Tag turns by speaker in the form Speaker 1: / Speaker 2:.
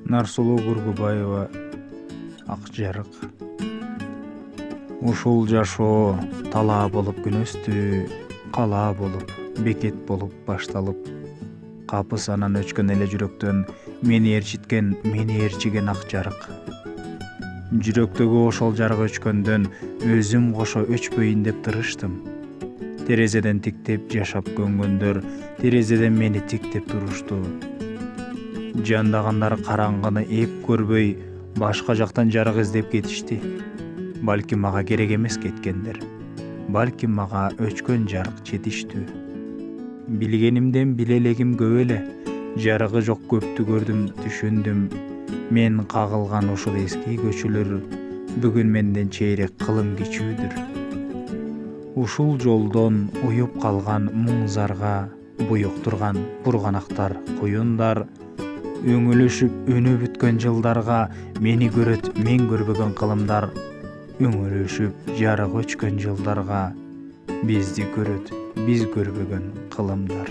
Speaker 1: Нарсулуу Кургубаева, Ак жарык. Ушул жашоо талаа болуп күн өстү, калаа болуп, бекет болуп башталып, капы санан өчкөн эле жүрөктөн мени ээрчиген ак жарык. Жүрөктөгү ошол жарык өчкөндөн өзүм кошо өчпөйүн деп тырыштым. Терезеден тиктеп жашап көнгөндөр терезеден мени тиктеп турушту. Жандагандар караңгыны эп көрбөй, башка жактан жарык издеп кетишти. Балким мага керек эмес кеткендер. Балким мага өчкөн жарык жетиштүү. Билгенимден биле элегим көп эле. Жарыгы жок көптү көрдүм, түшүндүм. Мен кагылган ушул эски көчөлөр бүгүн менден чейрек кылым кичүүдүр. Ушул жолдон уюп калган муң зарга буюк турган бурганактар, куюндар өңөлөшүп өнү бүткөн жылдарга мени көрөт, мен көрбөгөн кылымдар. Өңөлөшүп жарык өчкөн жылдарга бизди көрөт, биз көрбөгөн кылымдар.